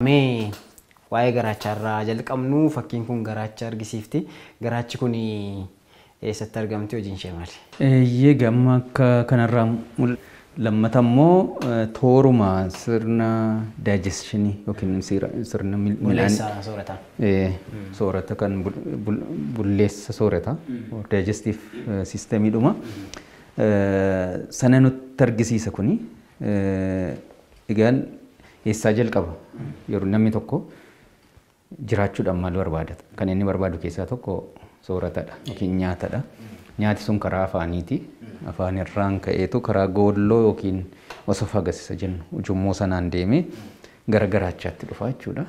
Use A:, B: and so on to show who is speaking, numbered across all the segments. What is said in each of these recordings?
A: Mee waa'ee garaacharraa jalqabnu fakkiin kun garaacha argisiifti. Garaachi kun eessatti argamti hojiin ishee maali?
B: Eeyyee gamma akka kanarraa lammatammoo tooruma sirna digestionii yookiin sirna
A: midhaan soorata.
B: Soorata kan bulleessa soorata digestive systemii dhuma. Sana nutti argisiisa kuni egaan eessaa jalqaba yeroo namni tokko jiraachuudhaan maal barbaada? Kan inni barbaadu keessaa tokko sooratadha yookiin nyaatadha. Nyaati sun karaa afaaniiti. Afaan irraan ka'eetu karaa goolloo yookiin osophagus isa jennu ujummoo sanaan deemee gara garaachaatti dhufa jechuudha.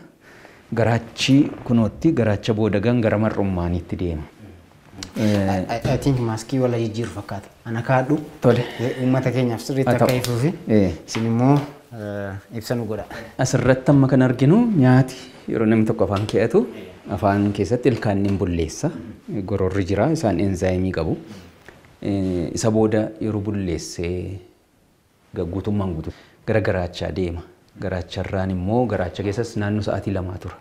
B: Garaachi kunootti garaacha boodagaan gara mar'ummaaniitti deema.
A: I think maaskii wala jijjiiru fakkaata. Ana kaadhu uummata keenyaaf sirriitti akka ifuufi isin immoo ibsa nu godha.
B: Asirratti amma kan arginu nyaati yeroo namni tokko afaan keeyatu afaan keessatti ilkaaniin bulleessa. Gororri jira isaan enzaayimii qabu. Isa booda yeroo bulleessee guutummaan guutuu gara garaachaa deema. Garaacharraan immoo garaacha keessas naannoo sa'aatii 2 tura.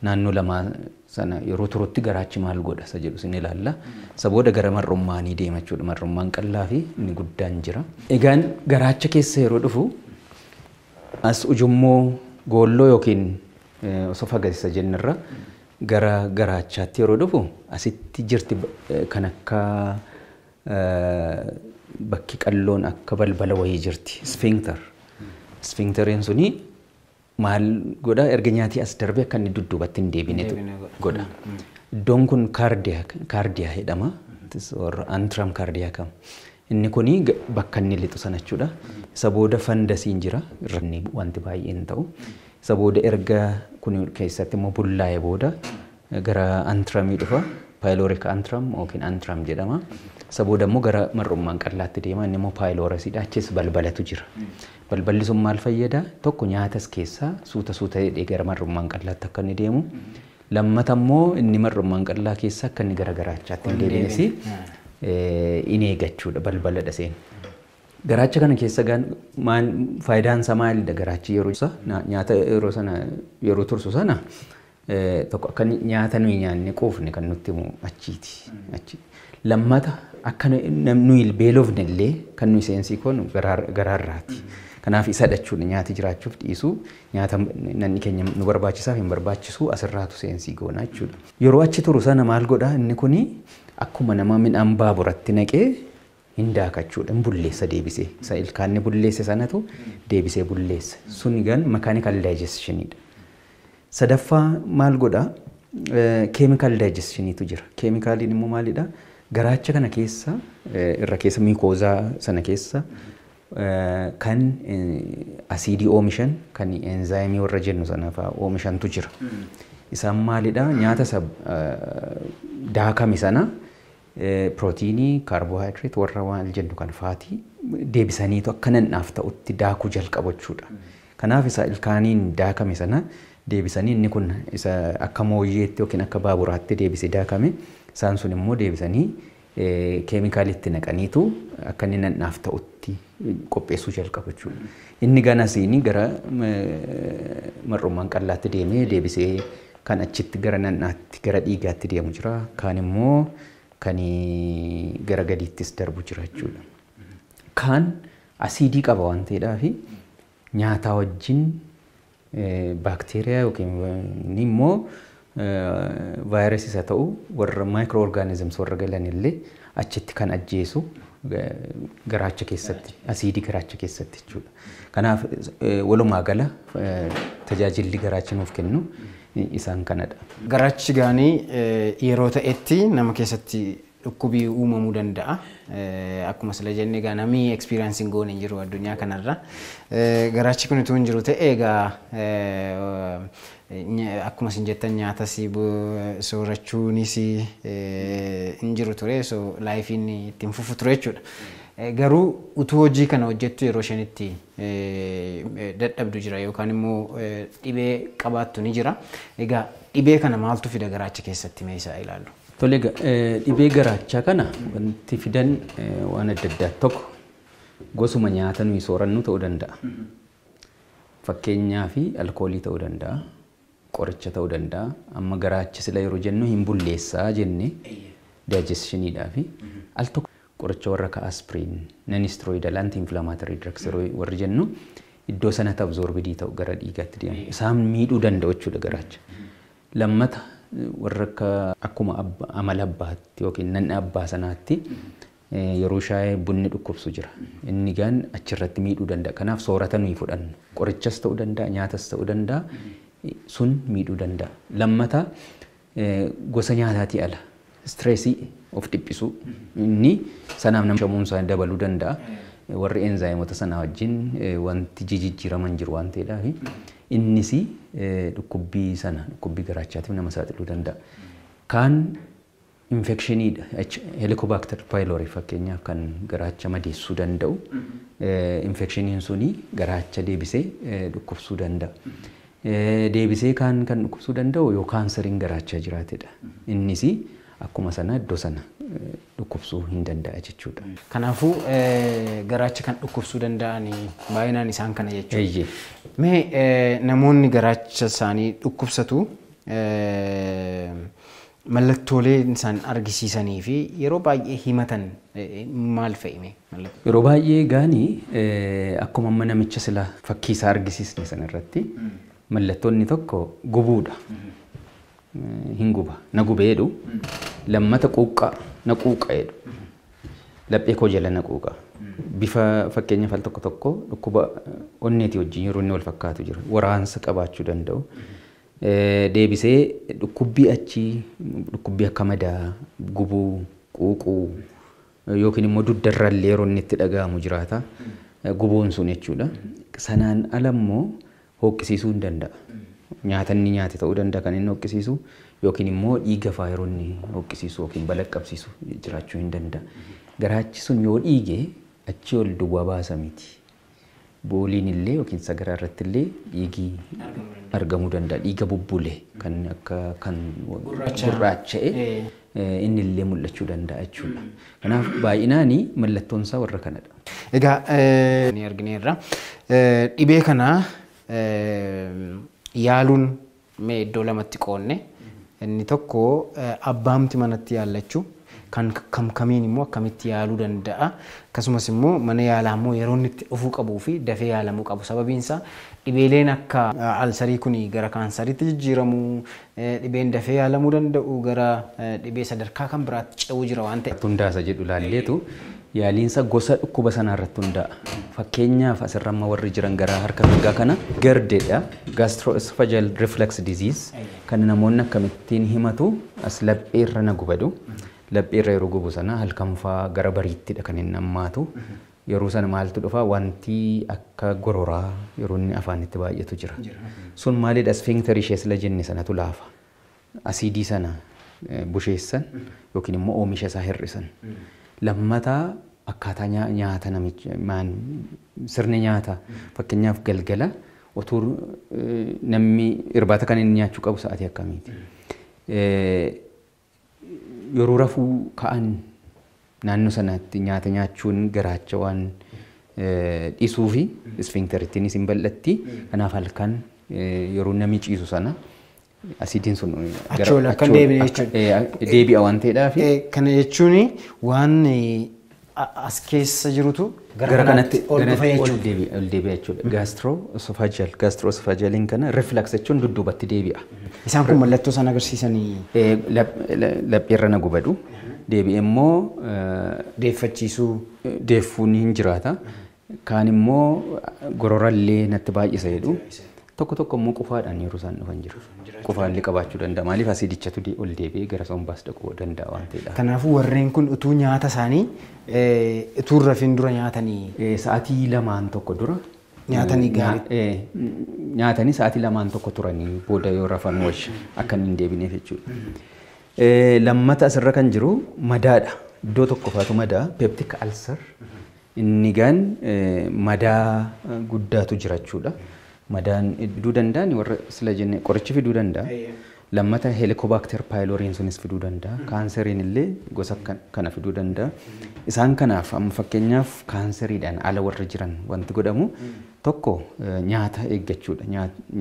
B: Naannoo 2 sana yeroo turutti garaachi maal godha isa jedhu sin ilaalla. Isa booda gara mar'ummaanii deema jechuudha. Mar'ummaan qal'aa fi inni guddaan jira. Egaan garaacha keessa yeroo dhufu as ujummoo goolloo yookiin osophagus isa jennirra gara garaachaatti yeroo dhufu asitti jirti kan akka bakki qalloon akka balbala wayii jirti. Sphincter. Sphincteriin suni maal godha erga nyaatii as darbe akka inni dudduubatti hin deebinetu godha. Iddoon kun kaardiyaa jedhama. Antrum cardiacum. Inni kuni bakka inni lixu sana jechuudha. Isa booda fandasiin jira irranni wanti baay'een ta'u. Isa booda erga kun keessatti immoo bullaa'ee booda gara antrumii dhufa. Pyloric antrum yookiin antrum jedhama. Isa booda immoo gara mar'ummaan qal'aatti deema. Inni immoo pylorosiidha. Achis balbalatu jira. Balballi sun maal fayyada? Tokko nyaatas keessaa suuta jedhee gara mar'ummaan qal'aatti akka inni deemu. Lammata immoo inni mar'ummaan qal'aa keessaa akka inni gara garaachaatti hin deebiinisi in eeggachuudha balbaladha seen. Garaacha kana keessa faayidaan isaa maalidha? Garaachi yeroo nyaata yeroo tursu sana tokko akka nyaata nuyi nyaanne quufne kan nutti himu achiiti. Lammata akka nuyi beelofne illee kan nuyi seensii koonu garaarraati. Kanaaf isa jechuudha nyaati jiraachuuf dhiisu nyaata namni keenya nu barbaachisaaf hin barbaachisu asirraatu seensii goona jechuudha. Yeroo achi turu sana maal godha inni kuni akkuma nama midhaan baaburatti naqee hin daakachuudha hin bulleessa deebisee. Isa ilkaanni bulleesse sanatu deebisee bulleessa. Sun gan mechanical digestioniidha. Sadaffaa maal godha? Chemical digestioniitu jira. Chemicaliin immoo maalidha? Garaacha kana keessa irra keessa miikoozaa sana keessa kan asiidii oomishan kan enzaayimii warra jennu sana fa'aa oomishantu jira. Isaan maalidha? Nyaata isa daakame sana proteinii, carbohydrate warra waan jennu kan faatii deebisaniitu akka nannaaf ta'utti daakuu jalqabu jechuudha. Kanaaf isa ilkaaniin daakame sana deebisanii inni kun isa akka mooyyeetti yookiin akka baaburaatti deebisee daakame isaan sun immoo deebisanii keemikaalitti naqaniitu akka inni nannaaf ta'utti qopheessuu jalqabu jechuudha. Inni ganasiini gara mar'ummaan qal'aatti deemee deebisee kan achitti gara nannaatti gara dhiigaatti deemu jira. Kaan immoo kan gara gadiittis darbu jira jechuudha. Kaan asiidii qaba waan ta'eedhaaf nyaataa wajjin baakteeriyaa yookiin immoo vaayirasii isa ta'u warra maayikirooorgaanizimsi warra galan illee achitti kan ajjeesu garaacha keessatti asiidii garaacha keessatti jechuudha. Kanaaf walumaa gala tajaajilli garaachi nuuf kennu isaan kanadha.
A: Garaachi gaanii yeroo ta'etti nama keessatti dhukkubii uumamuu danda'a. Akkuma sila jennee egaa namni experience goone hin jiru addunyaa kanarra. Garaachi kun utuu hin jiru ta'e egaa akkuma isin jettan nyaata soorachuunis hin jiru ture. So laayifiin ittiin fufu ture jechuudha. Garuu utuu hojii kana hojjettu yeroo ishenitti dadhabdu jira yookaan immoo dhibee qabaattu ni jira. Egaa dhibee kana maaltu fida garaacha keessatti mee isaa ilaallu?
B: Tole dhibee garaachaa kana wanti fidan waan adda addaa tokko gosuma nyaata nuyi soorannu ta'uu danda'a. Fakkeenyaa fi alkoolii ta'uu danda'a, qoricha ta'uu danda'a. Amma garaachi sila yeroo jennu hin bulleessaa jenne digestionidhaa fi al tokko qoricha warra akka aspiriin, non-steroidal anti-inflammatory drugs warri jennu iddoo sanatti absorbidii ta'u gara dhiigaatti deemu. Isaan miidhuu danda'u jechuudha garaacha. Lammata warra akka akkuma amala abbaatti yookiin nanna abbaa sanaatti yeroo shaayee bunni dhukkubsu jira. Inni gaan achirratti miidhuu danda'a. Kanaaf soorata nuyi fudhannu. Qorichas ta'uu danda'a, nyaatas ta'uu danda'a. Sun miidhuu danda'a. Lammata gosa nyaataatii ala stressii of dhiphisuu inni sanaaf nama shamuunsaa dabaluu danda'a. Warri enzaayimoota sana wajjin wanti jijjiiraman jiru waan ta'eedhaaf innis dhukkubbii sana dhukkubbii garaachaatiif nama saaxiluu danda'a. Kaan infekshiniidha. Helicobacter pylori fakkeenyaaf kan garaacha madeessuu danda'u. Infekshiniin suni garaacha deebisee dhukkubsuu danda'a. Deebisee kan dhukkubsuu danda'u yoo kaanseriin garaachaa jiraatedha. Innis akkuma sana iddoo sana dhukkubsuu hin danda'a jechuudha.
A: Kanaafuu garaacha kan dhukkubsuu danda'an baay'inaan isaan kana jechuudha. Mee namoonni garaacha isaanii dhukkubsatu mallattoolee isaan argisiisanii fi yeroo baay'ee himatan maal fa'ime?
B: Yeroo baay'ee gaanii akkuma amma namicha sila fakkii isaa argisiisne sanarratti mallattoonni tokko gubuudha. Hin guba na gubeedhu lammata quuqqaa na quuqqa'eedhu laphee koo jala na quuqa bifa fakkeenyaaf al tokko tokko dhukkuba onneetii wajjin yeroo inni wal fakkaatu jira waraansa qabaachuu danda'u deebisee dhukkubbii achii dhukkubbii akka madaa gubuu quuquu yookiin immoo duddarrallee yeroo inni itti dhaga'amu jiraata gubuun sun jechuudha sanaan alammoo hooqqisiisuu hin danda'a. Nyaatanni nyaate ta'uu danda'a kan inni hooqqisiisu yookiin immoo dhiiga fa'aa yeroo inni hooqqisiisu yookiin balaqqabsiisu jiraachuu hin danda'a. Garaachi sun yoo dhiige achi ol duwwaa baasa miti. Booliin illee yookiin sagaraa irratti illee dhiigii argamuu danda'a. Dhiiga bubbule kan akka kan gurraacha'e inni illee mul'achuu danda'a jechuudha. Kanaaf baay'inaanii mallattoon isaa warra kanadha.
A: Egaa ni argineerra dhibee kana yaaluun mee iddoo lamatti qoonne inni tokko abbaamti manatti yaallachuu kan kamiin immoo akkamitti yaaluu danda'a akkasumas immoo mana yaalaa immoo yeroo inni itti dhufuu qabuu fi dafee yaalamuu qabu sababiin isaa dhibeeleen akka alsarii kun gara kaansariitti jijjiiramu dhibeen dafee yaalamuu danda'u gara dhibee sadarkaa kan biraatti ce'uu jira waan ta'eef.
B: Hundaasa jedhu laalleetu yaaliinsa gosa dhukkuba sanaa irratti hundaa'a. Fakkeenyaaf asirra amma warri jiran gara harka mirgaa kana gardeedha. Gastroesophageal reflux disease kan namoonni akkamittiin himatu as lapheerra na gubadu. Lapheerra yeroo gubu sana halkanfaa gara bariittidha kan inni hammaatu. Yeroo sana maaltu dhufa wanti akka gororaa yeroo inni afaanitti baay'atu jira. Sun maalidha sphincter ishee sila jenne sanatu laafa. Asiidii sana busheessan yookiin immoo oomisha isaa hir'isan. Lammataa akkaataa nyaata namicha sirni nyaata fakkeenyaaf galgala otuu namni irbaata kan inni nyaachuu qabu sa'aatii akkamiiti. Yeroo rafuu ka'an naannoo sanatti nyaata nyaachuun garaacha waan dhisuu fi sphincterittiinis hin bal'atti. Kanaaf halkan yeroo namni ciisu sana asiidiin sun
A: achola kan deebi'e jechuudha.
B: Deebi'a waan ta'eedhaaf.
A: Kana jechuun waan as keessa jirutu
B: gara kanatti ol deebi'a jechuudha. Gastroesophagealiin kana reflux jechuun dudduubatti deebi'a.
A: Isaan kun mallattoo isaan agarsiisanii
B: lapheerra na gubadu. Deebi'ee immoo
A: deeffachiisuu
B: deeffuun hin jiraata. Kaan immoo gororallee natti baay'isa jedhu. Tokko tokko immoo qufaadhaan yeroo isaan dhufan jiru. Qufaallee qabaachuu danda'a. Maaliif asiidichatu ol deebi'ee gara sombaas dhaquu danda'a waan ta'eedha.
A: Kanaafuu warreen kun utuu nyaata isaanii utuu rafin dura nyaatanii
B: sa'aatii lamaan tokko dura
A: nyaatanii gaarii
B: nyaatanii sa'aatii lamaan tokko turanii booda yoo rafan wajji akka hin deebineef jechuudha. Lammata asirra kan jiru madaadha. Iddoo tokko faatu madaa peptic ulcer inni gaan madaa guddaatu jira jechuudha. Madaan fiduu danda'an warra sila jenne qorichi fiduu danda'a. Lammata helicobacter pylori sunis fiduu danda'a. Kaanseriin illee gosa kana fiduu danda'a. Isaan kanaaf amma fakkeenyaaf kaanseriidhaan ala warra jiran wanti godhamu Tokko nyaata eeggachuudha.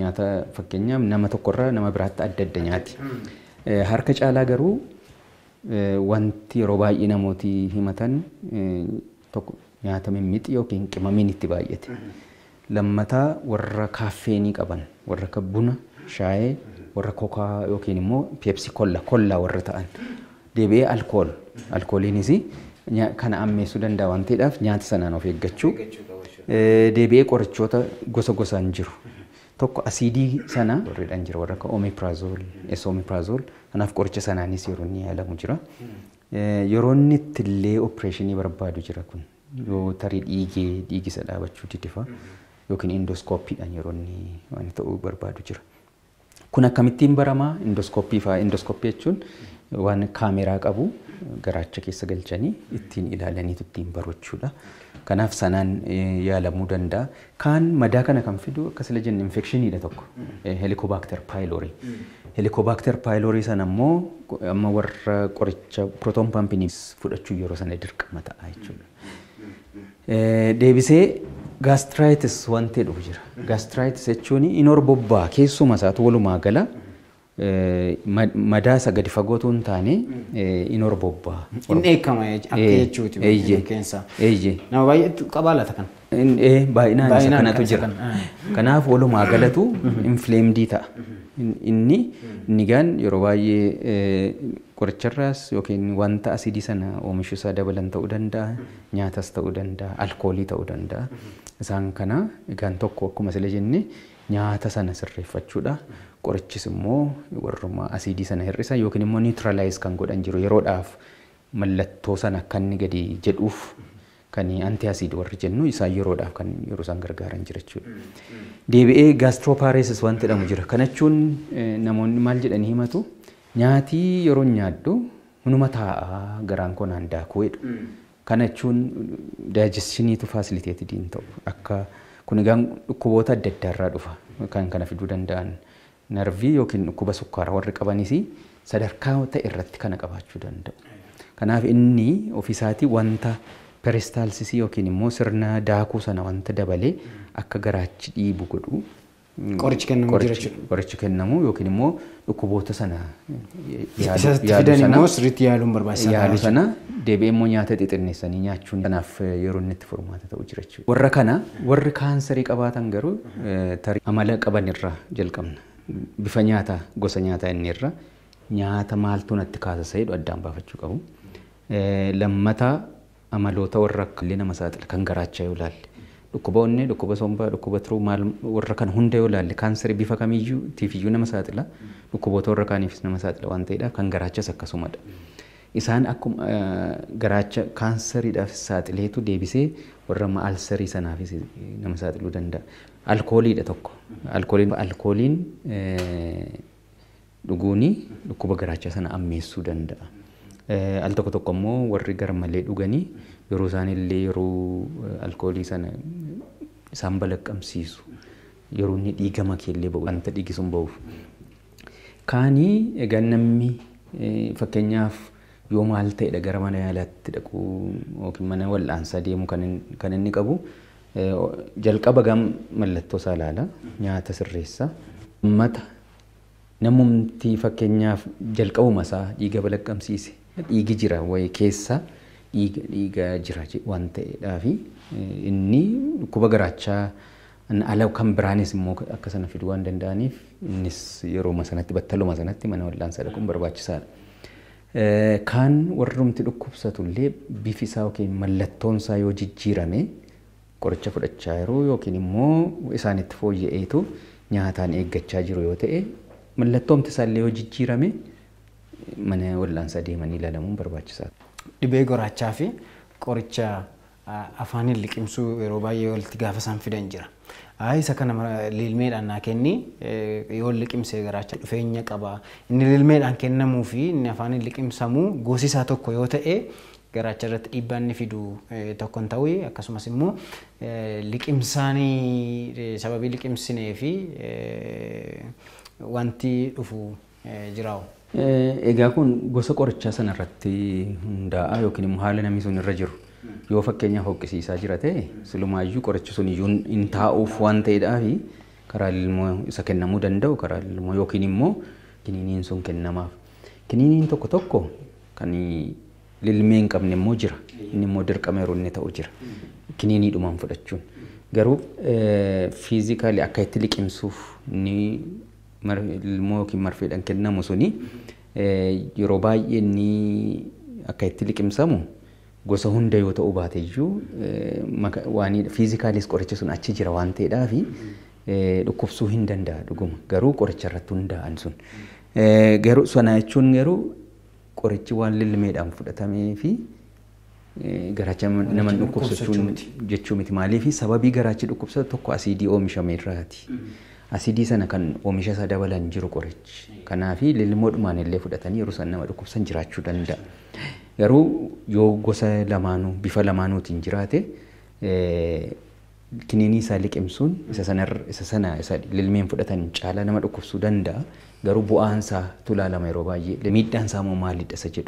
B: Nyaata fakkeenyaaf nama tokkorraa nama biraatti adda adda nyaati. Harka caalaa garuu wanti yeroo baay'ee namooti himatan tokko nyaata mimmiixi yookiin qimamiin itti baay'ate. Lammataa warra kaaffeenii qaban, warra akka buna, shaayee, warra kokaa yookiin immoo peepsii kollaa warra ta'an. Deebi'ee alkooliinis kana ammeessuu danda'a waan ta'eedhaaf nyaata sanaan of eeggachuu. Deebi'ee qorichoota gosa gosaan jiru. Tokko asiidii sana warreedhaan jira warra akka omeprazol, esomeprazol. Kanaaf qoricha sanaanis yeroo inni yaalamu jira. Yeroo inni ittillee opereeshinii barbaadu jira kun. Yoo tarii dhiigisa dhaabachuu diddifa yookiin indoskooppiidhaan yeroo inni waan ta'uu barbaadu jira. Kun akkamittiin baramaa indoskooppii fa'aa. Indoskooppii jechuun waan kaameraa qabu garaacha keessa galchanii ittiin ilaalaniitu ittiin baru jechuudha. Kanaaf sanaan yaalamuu danda'a. Kaan madaa kana kan fidu akkasila jenne infekshiniidha tokko. Helicobacter pylori. Helicobacter pylori sana immoo amma warra qoricha proton pumping fudhachuu yeroo sana dirqama ta'a jechuudha. Deebisee gastritis wanti dhufu jira. Gastritis jechuun inoor bobbaa keessuma isaatu walumaa gala madaa isa gadi fagootu hin taane inoor bobbaa.
A: Inni eekama akka jechuuti keessa. Nama baay'eetu qabaalata kan.
B: Baay'inaan isa kanatu jira. Kanaaf walumaa galatu inflamed ta'a. Inni gaan yeroo baay'ee qoricharraas yookiin wanta asiidii sana oomishuu isaa dabalan ta'uu danda'a, nyaatas ta'uu danda'a, alkoolii ta'uu danda'a. Isaan kana egaan tokko akkuma sila jenne nyaata sana sirreeffachuudha. Qorichis immoo warrummaa asiidii sana hir'isan yookiin immoo neutralize kan godhan jiru yeroodhaaf mallattoo sana akka inni gadi jedhuuf kan anti-acid warri jennu isaan yeroodhaaf kan yeroo isaan gargaaran jira jechuudha. Deebi'ee gastroparesis wanti jedhamu jira. Kana jechuun namoonni maal jedhanii himatu nyaatii yeroo nyaaddu hunuma taa'aa garaan koo naan daakuu jedhu. Kana jechuun digestionniitu facilitated hin ta'u. Akka kun egaan dhukkuboota adda addaarraa dhufa kan kana fiduu danda'an. Narvii yookiin dhukkuba sukkaaraa warri qabanis sadarkaa ta'e irratti kana qabaachuu danda'u. Kanaaf inni ofiisaatii wanta peristalsisii yookiin immoo sirna daakuu sana wanta dabalee akka garaachi dhiibu godhu. Qorichi kennamu yookiin immoo dhukkuboota sana yaaluu sana deebi'ee immoo nyaata xixinneessanii nyaachuun kanaaf yeroo inni itti furmaata ta'u jira jechuudha. Warra kana warri kaansarii qabaatan garuu tarii amala qaban irraa jalqabna. Bifa nyaata gosa nyaataa inni irra nyaata maaltu natti kaasasa jedhu addaan baafachuu qabu. Lammataa amaloota warra akka nama saaxila kan garaachaa yoo ilaalle dhukkuba onnee, dhukkuba sombaa, dhukkuba tiruu maal warra kana hunda yoo ilaalle kaansarii bifa kamiyyuu tiifiyyuu nama saaxila, dhukkuboota warra kaaniifis nama saaxila waan ta'eedhaaf kan garaachas akkasumadha. Isaan akkuma garaacha kaansariidhaaf saaxileetu deebisee warra alsarii sanaafis nama saaxiluu danda'a. Alkooliidha tokko. Alkooliin dhuguuni dhukkuba garaachaa sana ammeessuu danda'a. Al tokko immoo warri garmalee dhuganii yeroo isaan illee yeroo alkoolii sana isaan balaqqamsiisu yeroo inni dhiiga makeellee ba'u wanta dhiigisuun ba'uuf. Kaanii egaa namni fakkeenyaaf yoo maal ta'edha gara mana yaalaatti dhaquu yookiin mana wal'aansaa deemu kan inni qabu jalqaba gam mallattoo isaa ilaala nyaata sirreessa. Ummata namumti fakkeenyaaf jalqabuma isaa dhiiga balaqqamsiise dhiigi jira wayii keessa dhiiga jira waan ta'eedhaaf inni dhukkuba garaachaa ala kan biraanis immoo akka sana fiduu waan danda'aniif innis yeroo sanatti battaluma sanatti mana wal'aansaa dhaquun barbaachisaadha. Kaan warrumti dhukkubsatullee bifi isaa yookiin mallattoon isaa yoo jijjiirame qoricha fudhachaa jiru yookiin immoo isaanitti fooyya'eetu nyaataan eeggachaa jiru yoo ta'e mallattoomti isaallee yoo jijjiirame mana wal'aansaa deemanii ilaalamuun barbaachisaadha.
A: Dhibee goraachaa fi qoricha afaaniin liqimsuu yeroo baay'ee walitti gaafa isaan fidan jira. Isa kana lilmeedhaan naa kenni yoo liqimsee garaacha dhufeenya qaba. Inni lilmeedhaan kennamuu fi inni afaaniin liqimsamuu gosi isaa tokko yoo ta'e garaacha irratti dhiibbaa inni fidu tokko hin ta'u akkasumas immoo liqimsaanii sababii liqimsinee fi wanti dhufu jiraa'u.
B: Egaa kun gosa qorichaa sana irratti hundaa'a yookiin immoo haala namni sun irra jiru. Yoo fakkeenyaaf hoqqisiisaa jira ta'e silumaayyuu qorichi sun iyyuu hin taa'uuf waan ta'eedhaafi karaa ilmoo isa kennamuu danda'u karaa ilmoo yookiin immoo kiniiniin sun kennamaaf. Kiniiniin tokko tokko kan lilmee hin qabne immoo jira. Inni immoo dirqama yeroo inni ta'u jira. Kiniiniidhumaan fudhachuun. Garuu fiizikaalii akka itti liqimsuuf inni ilmoo yookiin marfeedhaan kennamu suni yeroo baay'ee inni akka itti liqimsamu gosa hunda yoo ta'u baate iyyuu waan fiizikaalis qorichi sun achi jira waan ta'eedhaafi dhukkubsuu hin danda'a dhuguma. Garuu qoricha irratti hundaa'an sun. Garuu sana jechuun garuu qorichi waan lilmeedhaan fudhatamee fi garaacha nama dhukkubsachuun jechuu miti. Maaliif sababii garaachi dhukkubsatu tokko asiidii oomishame irraati. Asiidii sana kan oomisha isaa dabalan jiru qorichi. Kanaaf lilmoodhumaan illee fudhatanii yeroo san nama dhukkubsan jiraachuu danda'a. Garuu yoo gosa lamaanuu bifa lamaanuutiin jiraate kiniinii isaa liqimsuun isa lilmeen fudhatan caalaa nama dhukkubsuu danda'a. Garuu bu'aan isaa tulaalama yeroo baay'ee miidhaan isaa immoo maalidha isa jedhu